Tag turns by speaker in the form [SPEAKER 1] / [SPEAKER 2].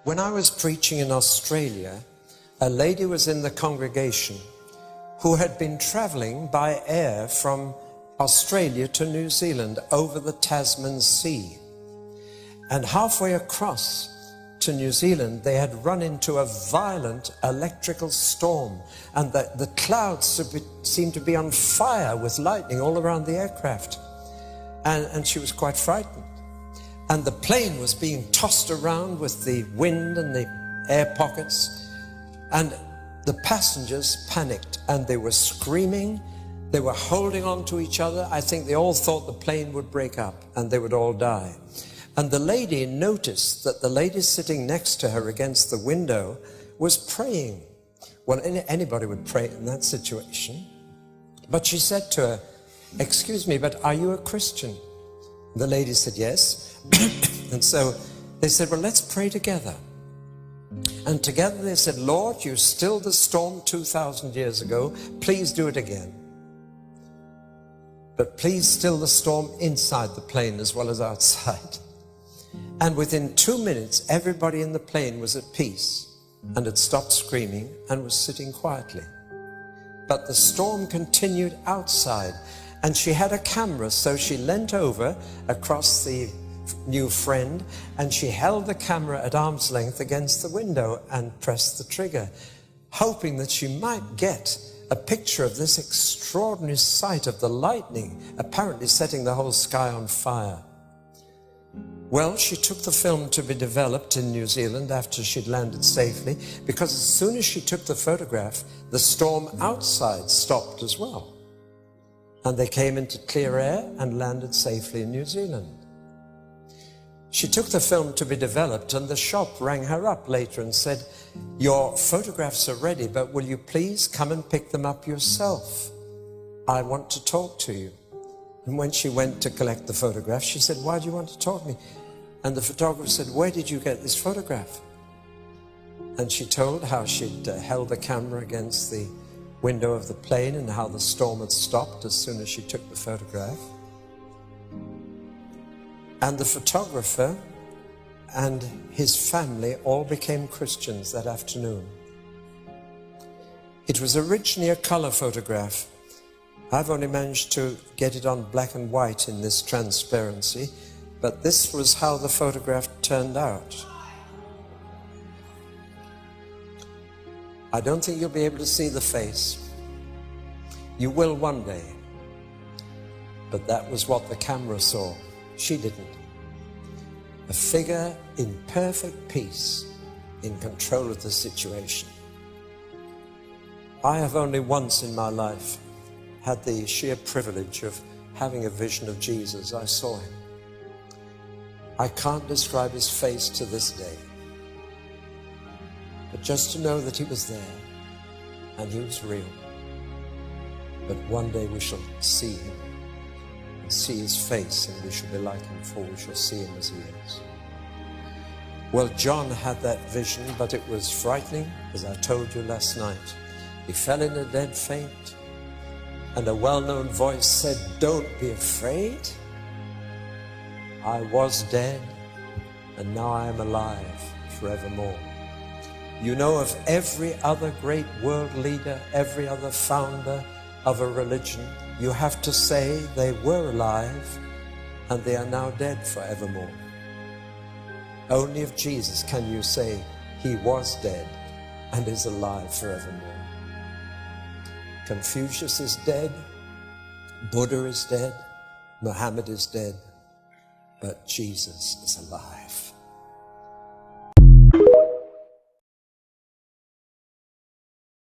[SPEAKER 1] When I was preaching in Australia, a lady was in the congregation who had been traveling by air from Australia to New Zealand over the Tasman Sea. And halfway across to New Zealand, they had run into a violent electrical storm, and the clouds seemed to be on fire with lightning all around the aircraft. And she was quite frightened. And the plane was being tossed around with the wind and the air pockets. And the passengers panicked, and they were screaming. They were holding on to each other. I think they all thought the plane would break up and they would all die. And the lady noticed that the lady sitting next to her against the window was praying. Well, anybody would pray in that situation. But she said to her, "Excuse me, but are you a Christian?" The lady said, "Yes." And so they said, "Well, let's pray together." And together they said, "Lord, you stilled the storm 2,000 years ago. Please do it again. But please still the storm inside the plane as well as outside." And within 2 minutes, everybody in the plane was at peace and had stopped screaming and was sitting quietly. But the storm continued outside, and she had a camera, so she leant over across the new friend, and she held the camera at arm's length against the window and pressed the trigger, hoping that she might get a picture of this extraordinary sight of the lightning apparently setting the whole sky on fire. Well, she took the film to be developed in New Zealand after she'd landed safely, because as soon as she took the photograph, the storm outside stopped as well. And they came into clear air and landed safely in New Zealand. She took the film to be developed, and the shop rang her up later and said, "Your photographs are ready, but will you please come and pick them up yourself? I want to talk to you." And when she went to collect the photograph, she said, "Why do you want to talk to me?" And the photographer said, "Where did you get this photograph?" And she told how she'd held the camera against the window of the plane and how the storm had stopped as soon as she took the photograph. And the photographer and his family all became Christians that afternoon. It was originally a color photograph. I've only managed to get it on black and white in this transparency, but this was how the photograph turned out. I don't think you'll be able to see the face. You will one day. But that was what the camera saw. She didn't. A figure in perfect peace, in control of the situation. I have only once in my life had the sheer privilege of having a vision of Jesus. I saw him. I can't describe his face to this day. But just to know that he was there and he was real. But one day we shall see him and see his face, and we shall be like him, for we shall see him as he is. Well, John had that vision, but it was frightening, as I told you last night. He fell in a dead faint. And a well-known voice said, "Don't be afraid. I was dead, and now I am alive forevermore." You know of every other great world leader, every other founder of a religion, you have to say they were alive, and they are now dead forevermore. Only of Jesus can you say he was dead and is alive forevermore. Confucius is dead, Buddha is dead, Muhammad is dead, but Jesus is alive.